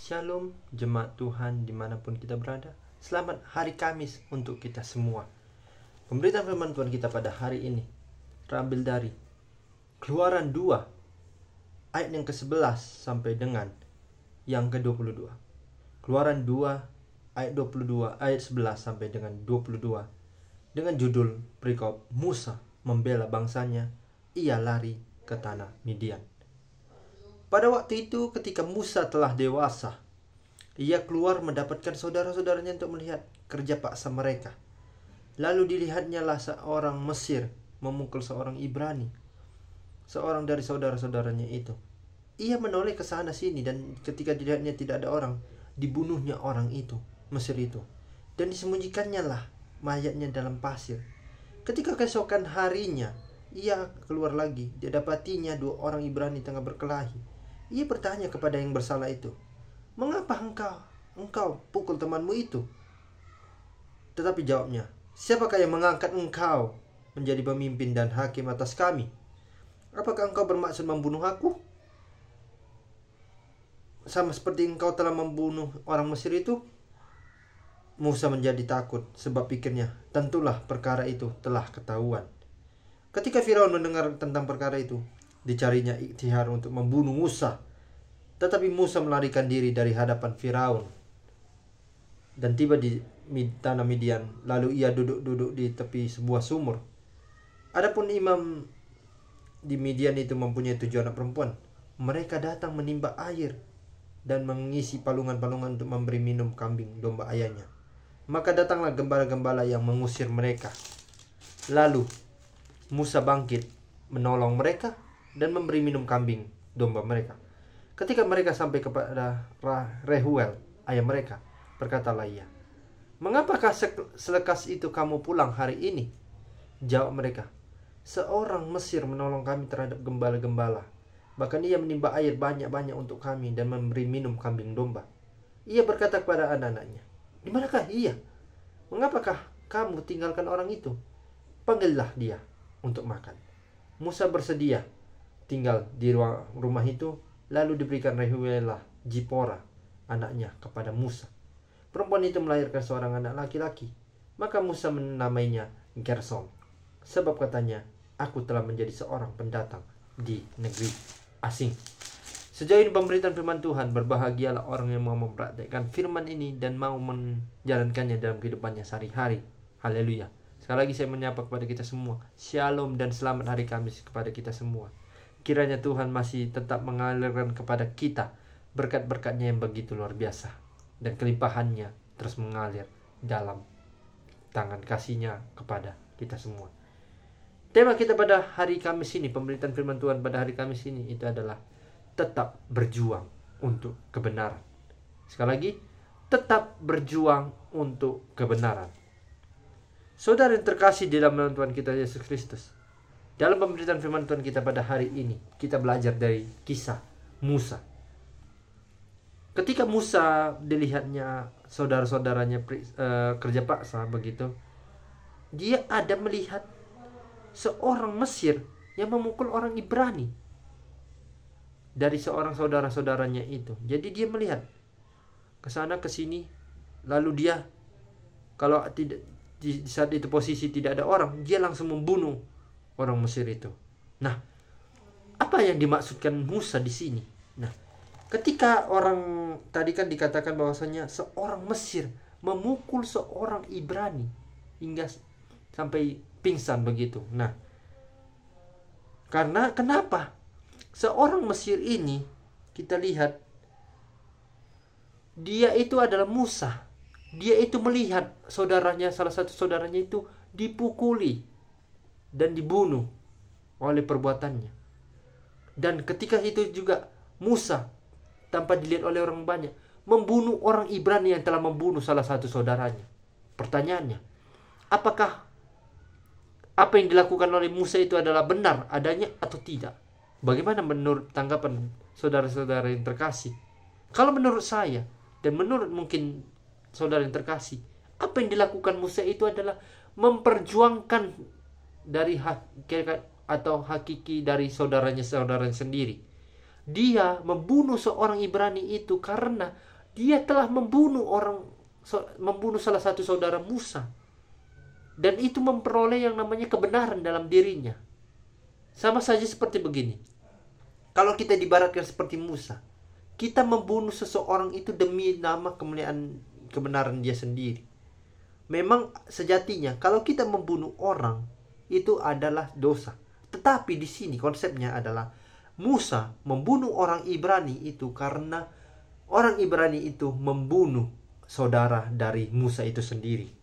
Shalom jemaat Tuhan dimanapun kita berada. Selamat hari Kamis untuk kita semua. Pemberitaan firman Tuhan kita pada hari ini terambil dari Keluaran 2 ayat yang ke-11 sampai dengan yang ke-22. Keluaran 2 ayat 22 ayat 11 sampai dengan 22 dengan judul perikop Musa membela bangsanya, ia lari ke tanah Midian. Pada waktu itu ketika Musa telah dewasa, ia keluar mendapatkan saudara-saudaranya untuk melihat kerja paksa mereka. Lalu dilihatnyalah seorang Mesir memukul seorang Ibrani, seorang dari saudara-saudaranya itu. Ia menoleh ke sana sini dan ketika dilihatnya tidak ada orang, dibunuhnya orang itu, Mesir itu. Dan disembunyikannya lah mayatnya dalam pasir. Ketika keesokan harinya, ia keluar lagi, didapatinya dua orang Ibrani tengah berkelahi. Ia bertanya kepada yang bersalah itu, "Mengapa engkau pukul temanmu itu?" Tetapi jawabnya, "Siapakah yang mengangkat engkau menjadi pemimpin dan hakim atas kami? Apakah engkau bermaksud membunuh aku? Sama seperti engkau telah membunuh orang Mesir itu?" Musa menjadi takut sebab pikirnya, tentulah perkara itu telah ketahuan. Ketika Firaun mendengar tentang perkara itu, dicarinya ikhtiar untuk membunuh Musa. Tetapi Musa melarikan diri dari hadapan Firaun dan tiba di tanah Midian. Lalu ia duduk-duduk di tepi sebuah sumur. Adapun imam di Midian itu mempunyai 7 anak perempuan. Mereka datang menimba air dan mengisi palungan-palungan untuk memberi minum kambing domba ayahnya. Maka datanglah gembala-gembala yang mengusir mereka. Lalu Musa bangkit menolong mereka dan memberi minum kambing domba mereka. Ketika mereka sampai kepada Rehuel, ayah mereka, berkatalah ia, "Mengapakah selekas itu kamu pulang hari ini?" Jawab mereka, "Seorang Mesir menolong kami terhadap gembala-gembala. Bahkan ia menimba air banyak-banyak untuk kami dan memberi minum kambing domba." Ia berkata kepada anak-anaknya, "Di manakah ia? Mengapakah kamu tinggalkan orang itu? Panggillah dia untuk makan." Musa bersedia tinggal di rumah itu. Lalu diberikan Rehuelah Zipora, anaknya, kepada Musa. Perempuan itu melahirkan seorang anak laki-laki. Maka Musa menamainya Gersom, sebab katanya, "Aku telah menjadi seorang pendatang di negeri asing." Sejauh ini pemberitaan firman Tuhan. Berbahagialah orang yang mau mempraktekkan firman ini dan mau menjalankannya dalam kehidupannya sehari-hari. Haleluya. Sekali lagi saya menyapa kepada kita semua, Shalom dan selamat hari Kamis kepada kita semua. Kiranya Tuhan masih tetap mengalirkan kepada kita berkat-berkatnya yang begitu luar biasa, dan kelimpahannya terus mengalir dalam tangan kasihnya kepada kita semua. Tema kita pada hari Kamis ini, pemberitaan firman Tuhan pada hari Kamis ini, itu adalah tetap berjuang untuk kebenaran. Sekali lagi, tetap berjuang untuk kebenaran. Saudara yang terkasih di dalam nama Tuhan kita Yesus Kristus, dalam pemberitaan firman Tuhan kita pada hari ini, kita belajar dari kisah Musa. Ketika Musa dilihatnya saudara-saudaranya kerja paksa begitu, dia ada melihat seorang Mesir yang memukul orang Ibrani dari seorang saudara-saudaranya itu. Jadi dia melihat ke sana ke sini, lalu dia kalau tidak di saat itu posisi tidak ada orang, dia langsung membunuh orang Mesir itu. Nah, apa yang dimaksudkan Musa di sini? Nah, ketika orang tadi kan dikatakan bahwasanya seorang Mesir memukul seorang Ibrani hingga sampai pingsan begitu. Nah, karena kenapa? Seorang Mesir ini kita lihat dia itu adalah Musa. Dia itu melihat saudaranya, salah satu saudaranya itu dipukuli dan dibunuh oleh perbuatannya. Dan ketika itu juga Musa, tanpa dilihat oleh orang banyak, membunuh orang Ibrani yang telah membunuh salah satu saudaranya. Pertanyaannya, apakah apa yang dilakukan oleh Musa itu adalah benar adanya atau tidak? Bagaimana menurut tanggapan saudara-saudara yang terkasih? Kalau menurut saya dan menurut mungkin saudara yang terkasih, apa yang dilakukan Musa itu adalah memperjuangkan dari hakikat atau hakiki dari saudaranya sendiri. Dia membunuh seorang Ibrani itu karena dia telah membunuh salah satu saudara Musa. Dan itu memperoleh yang namanya kebenaran dalam dirinya. Sama saja seperti begini. Kalau kita diibaratkan seperti Musa, kita membunuh seseorang itu demi nama kemuliaan kebenaran dia sendiri. Memang sejatinya kalau kita membunuh orang itu adalah dosa. Tetapi di sini konsepnya adalah Musa membunuh orang Ibrani itu karena orang Ibrani itu membunuh saudara dari Musa itu sendiri.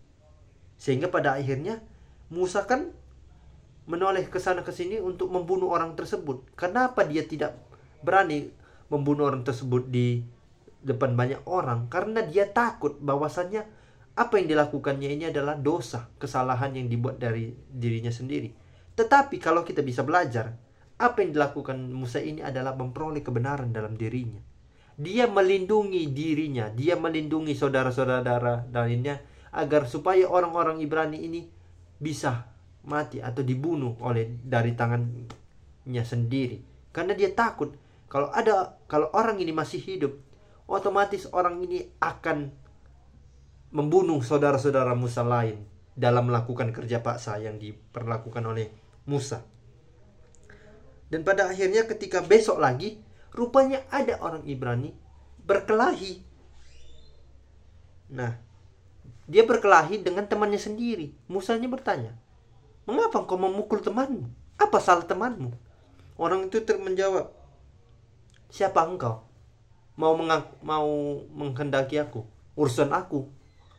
Sehingga pada akhirnya Musa kan menoleh ke sana ke sini untuk membunuh orang tersebut. Kenapa dia tidak berani membunuh orang tersebut di depan banyak orang? Karena dia takut bahwasannya apa yang dilakukannya ini adalah dosa, kesalahan yang dibuat dari dirinya sendiri. Tetapi kalau kita bisa belajar, apa yang dilakukan Musa ini adalah memperoleh kebenaran dalam dirinya. Dia melindungi dirinya, dia melindungi saudara-saudara lainnya, agar supaya orang-orang Ibrani ini bisa mati atau dibunuh dari tangannya sendiri. Karena dia takut kalau orang ini masih hidup, otomatis orang ini akan membunuh saudara-saudara Musa lain dalam melakukan kerja paksa yang diperlakukan oleh Musa. Dan pada akhirnya ketika besok lagi, rupanya ada orang Ibrani berkelahi. Nah, dia berkelahi dengan temannya sendiri. Musanya bertanya, "Mengapa engkau memukul temanmu? Apa salah temanmu?" Orang itu menjawab, "Siapa engkau? Mau menghendaki aku? Urusan aku.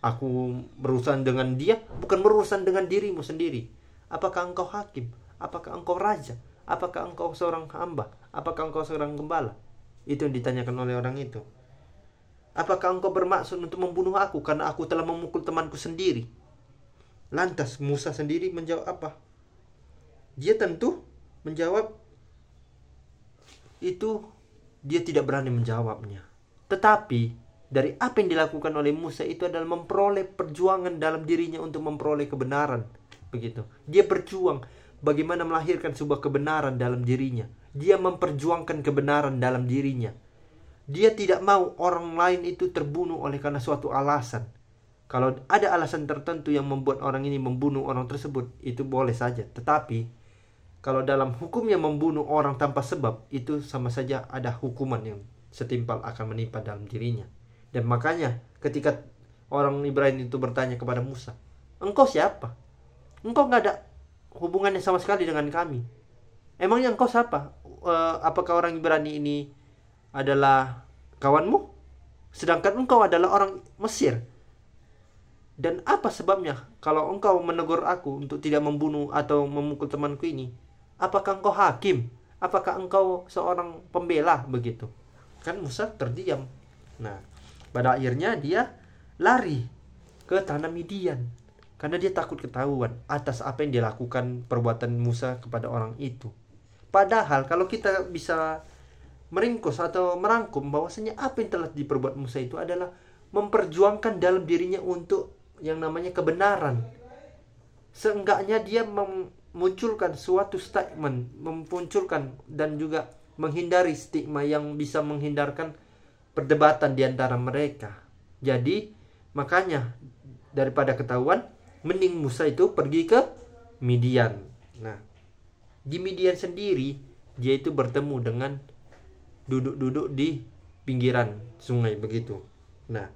Aku berurusan dengan dia, bukan berurusan dengan dirimu sendiri. Apakah engkau hakim? Apakah engkau raja? Apakah engkau seorang hamba? Apakah engkau seorang gembala?" Itu yang ditanyakan oleh orang itu. "Apakah engkau bermaksud untuk membunuh aku karena aku telah memukul temanku sendiri?" Lantas Musa sendiri menjawab apa? Dia tentu menjawab itu dia tidak berani menjawabnya. Tetapi dari apa yang dilakukan oleh Musa itu adalah memperoleh perjuangan dalam dirinya untuk memperoleh kebenaran. Begitu. Dia berjuang bagaimana melahirkan sebuah kebenaran dalam dirinya. Dia memperjuangkan kebenaran dalam dirinya. Dia tidak mau orang lain itu terbunuh oleh karena suatu alasan. Kalau ada alasan tertentu yang membuat orang ini membunuh orang tersebut, itu boleh saja. Tetapi kalau dalam hukumnya membunuh orang tanpa sebab, itu sama saja ada hukuman yang setimpal akan menimpa dalam dirinya. Dan makanya ketika orang Ibrani itu bertanya kepada Musa, "Engkau siapa? Engkau nggak ada hubungannya sama sekali dengan kami. Emangnya engkau siapa? Apakah orang Ibrani ini adalah kawanmu? Sedangkan engkau adalah orang Mesir. Dan apa sebabnya kalau engkau menegur aku untuk tidak membunuh atau memukul temanku ini? Apakah engkau hakim? Apakah engkau seorang pembela?" Begitu. Kan Musa terdiam. Nah, pada akhirnya dia lari ke tanah Midian. Karena dia takut ketahuan atas apa yang dilakukan perbuatan Musa kepada orang itu. Padahal kalau kita bisa meringkus atau merangkum bahwasanya apa yang telah diperbuat Musa itu adalah memperjuangkan dalam dirinya untuk yang namanya kebenaran. Seenggaknya dia memunculkan suatu statement, memunculkan dan juga menghindari stigma yang bisa menghindarkan perdebatan di antara mereka. Jadi makanya daripada ketahuan, mending Musa itu pergi ke Midian. Nah, di Midian sendiri dia itu bertemu dengan duduk-duduk di pinggiran sungai begitu. Nah,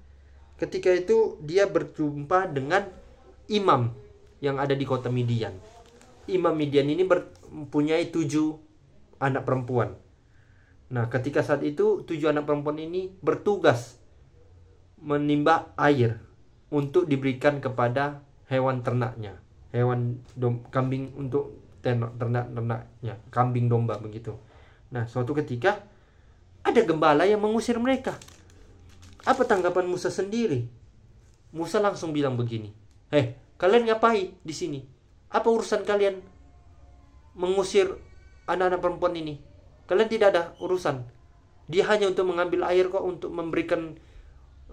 ketika itu dia berjumpa dengan imam yang ada di kota Midian. Imam Midian ini mempunyai 7 anak perempuan. Nah, ketika saat itu 7 anak perempuan ini bertugas menimba air untuk diberikan kepada hewan ternaknya, kambing untuk ternak-ternaknya, kambing domba begitu. Nah, suatu ketika ada gembala yang mengusir mereka. Apa tanggapan Musa sendiri? Musa langsung bilang begini, kalian ngapain di sini? Apa urusan kalian mengusir anak-anak perempuan ini? Kalian tidak ada urusan. Dia hanya untuk mengambil air kok, untuk memberikan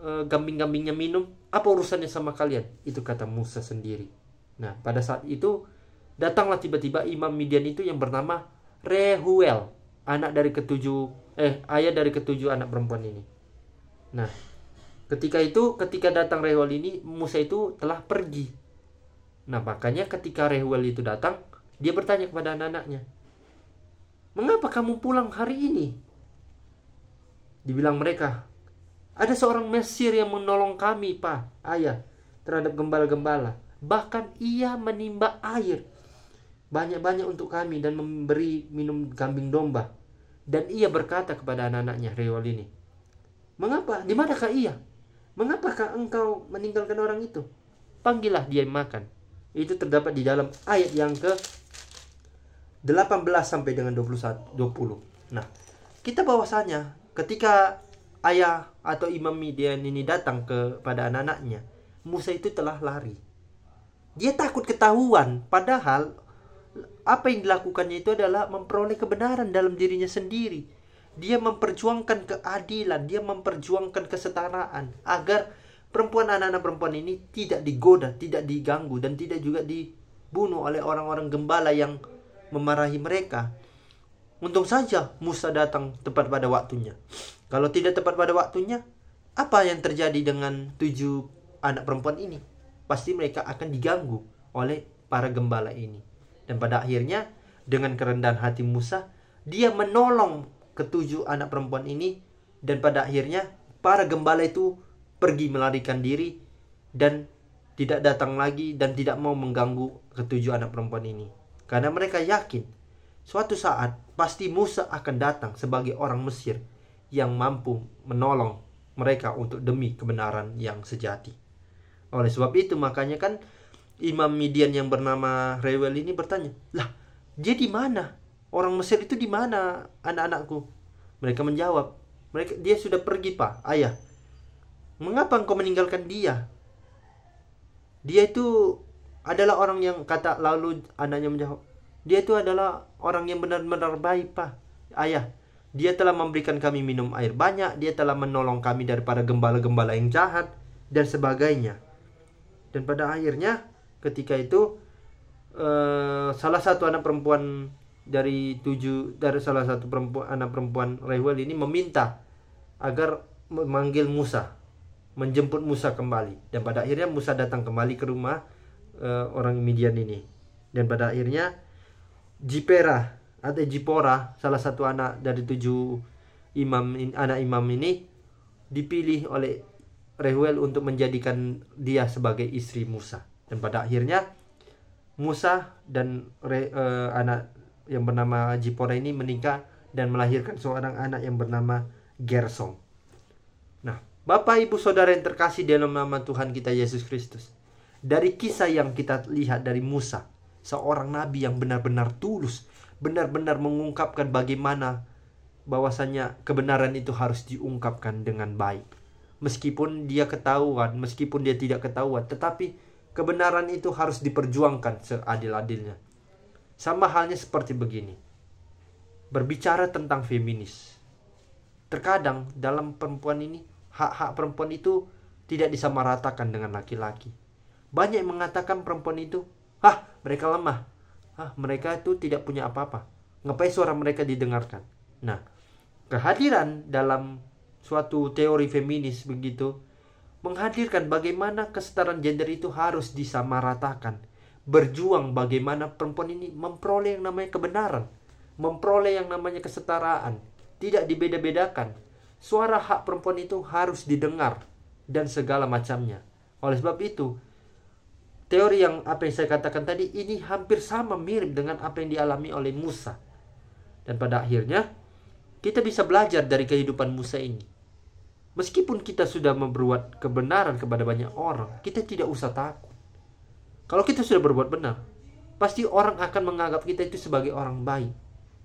kambing-kambingnya minum. Apa urusannya sama kalian? Itu kata Musa sendiri. Nah, pada saat itu datanglah tiba-tiba imam Midian itu yang bernama Rehuel, ayah dari ketujuh anak perempuan ini. Nah, Ketika datang Reuel ini, Musa itu telah pergi. Nah, makanya ketika Reuel itu datang, dia bertanya kepada anak-anaknya, "Mengapa kamu pulang hari ini?" Dibilang mereka, "Ada seorang Mesir yang menolong kami, Pak, Ayah, terhadap gembala-gembala. Bahkan ia menimba air banyak-banyak untuk kami dan memberi minum kambing domba." Dan ia berkata kepada anak-anaknya, Reuel ini, "Mengapa? Di manakah ia? Mengapakah engkau meninggalkan orang itu? Panggillah dia makan." Itu terdapat di dalam ayat yang ke 18 sampai dengan 20. Nah, kita bahwasanya ketika ayah atau Imam Midian ini datang kepada anak-anaknya, Musa itu telah lari. Dia takut ketahuan, padahal apa yang dilakukannya itu adalah memperoleh kebenaran dalam dirinya sendiri. Dia memperjuangkan keadilan, dia memperjuangkan kesetaraan agar anak-anak perempuan ini tidak digoda, tidak diganggu, dan tidak juga dibunuh oleh orang-orang gembala yang memarahi mereka. Untung saja Musa datang tepat pada waktunya. Kalau tidak tepat pada waktunya, apa yang terjadi dengan 7 anak perempuan ini? Pasti mereka akan diganggu oleh para gembala ini. Dan pada akhirnya, dengan kerendahan hati Musa, dia menolong ke-7 anak perempuan ini. Dan pada akhirnya, para gembala itu pergi melarikan diri dan tidak datang lagi dan tidak mau mengganggu ke-7 anak perempuan ini. Karena mereka yakin suatu saat pasti Musa akan datang sebagai orang Mesir yang mampu menolong mereka untuk demi kebenaran yang sejati. Oleh sebab itu makanya kan Imam Midian yang bernama Reuel ini bertanya, "Lah, dia di mana? Orang Mesir itu di mana, anak-anakku?" Mereka menjawab, "Dia sudah pergi, Pak, Ayah." "Mengapa engkau meninggalkan dia?" "Dia itu adalah orang yang," lalu anaknya menjawab, "dia itu adalah orang yang benar-benar baik, Pak, Ayah. Dia telah memberikan kami minum air banyak, dia telah menolong kami daripada gembala-gembala yang jahat, dan sebagainya." Dan pada akhirnya ketika itu salah satu anak perempuan dari salah satu anak perempuan Reuel ini meminta agar memanggil Musa, menjemput Musa kembali. Dan pada akhirnya Musa datang kembali ke rumah orang Midian ini. Dan pada akhirnya Jipora, salah satu anak dari 7 anak imam ini, dipilih oleh Reuel untuk menjadikan dia sebagai istri Musa. Dan pada akhirnya Musa dan anak yang bernama Jipora ini menikah dan melahirkan seorang anak yang bernama Gersom. Nah, Bapak Ibu Saudara yang terkasih dalam nama Tuhan kita Yesus Kristus, dari kisah yang kita lihat dari Musa, seorang nabi yang benar-benar tulus, benar-benar mengungkapkan bagaimana bahwasanya kebenaran itu harus diungkapkan dengan baik. Meskipun dia ketahuan, meskipun dia tidak ketahuan, tetapi kebenaran itu harus diperjuangkan seadil-adilnya. Sama halnya seperti begini. Berbicara tentang feminis. Terkadang dalam perempuan ini, hak-hak perempuan itu tidak disamaratakan dengan laki-laki. Banyak yang mengatakan perempuan itu, mereka lemah. Mereka itu tidak punya apa-apa. Ngapain suara mereka didengarkan? Nah, kehadiran dalam suatu teori feminis begitu menghadirkan bagaimana kesetaraan gender itu harus disamaratakan. Berjuang bagaimana perempuan ini memperoleh yang namanya kebenaran, memperoleh yang namanya kesetaraan, tidak dibeda-bedakan. Suara hak perempuan itu harus didengar dan segala macamnya. Oleh sebab itu, teori yang saya katakan tadi ini hampir sama mirip dengan apa yang dialami oleh Musa. Dan pada akhirnya kita bisa belajar dari kehidupan Musa ini. Meskipun kita sudah memperbuat kebenaran kepada banyak orang, kita tidak usah takut. Kalau kita sudah berbuat benar, pasti orang akan menganggap kita itu sebagai orang baik,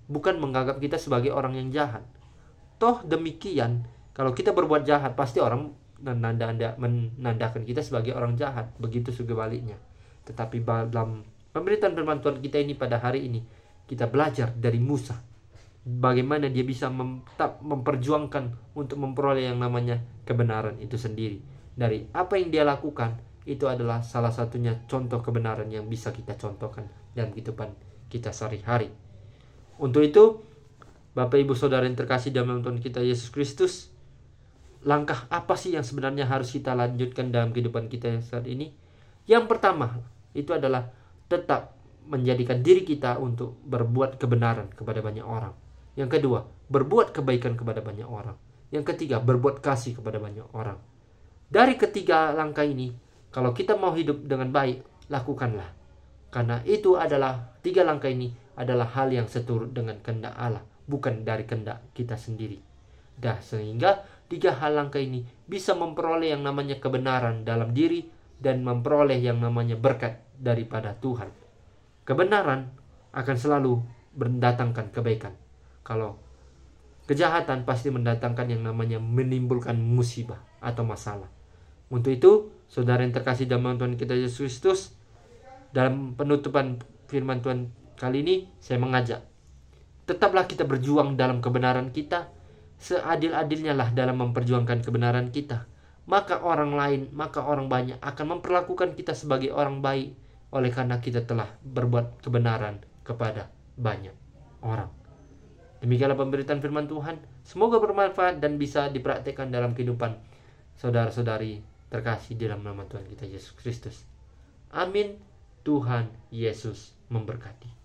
bukan menganggap kita sebagai orang yang jahat. Toh demikian, kalau kita berbuat jahat, pasti orang menandakan kita sebagai orang jahat. Begitu sebaliknya. Tetapi dalam pemberitaan firman Tuhan kita ini pada hari ini, kita belajar dari Musa, bagaimana dia bisa memperjuangkan untuk memperoleh yang namanya kebenaran itu sendiri. Dari apa yang dia lakukan, itu adalah salah satunya contoh kebenaran yang bisa kita contohkan dalam kehidupan kita sehari-hari. Untuk itu, Bapak Ibu Saudara yang terkasih dalam Tuhan kita Yesus Kristus, langkah apa sih yang sebenarnya harus kita lanjutkan dalam kehidupan kita saat ini? Yang pertama, itu adalah tetap menjadikan diri kita untuk berbuat kebenaran kepada banyak orang. Yang kedua, berbuat kebaikan kepada banyak orang. Yang ketiga, berbuat kasih kepada banyak orang. Dari ketiga langkah ini, kalau kita mau hidup dengan baik, lakukanlah. Karena itu adalah, tiga langkah ini adalah hal yang seturut dengan kehendak Allah, bukan dari kehendak kita sendiri. Sehingga tiga hal langkah ini bisa memperoleh yang namanya kebenaran dalam diri dan memperoleh yang namanya berkat daripada Tuhan. Kebenaran akan selalu mendatangkan kebaikan. Kalau kejahatan pasti mendatangkan yang namanya menimbulkan musibah atau masalah. Untuk itu, saudara yang terkasih dalam Tuhan kita Yesus Kristus, dalam penutupan firman Tuhan kali ini, saya mengajak, tetaplah kita berjuang dalam kebenaran kita, seadil-adilnya lah dalam memperjuangkan kebenaran kita. Maka orang lain, maka orang banyak akan memperlakukan kita sebagai orang baik, oleh karena kita telah berbuat kebenaran kepada banyak orang. Demikianlah pemberitaan firman Tuhan. Semoga bermanfaat dan bisa dipraktikkan dalam kehidupan saudara-saudari terkasih dalam nama Tuhan kita Yesus Kristus. Amin. Tuhan Yesus memberkati.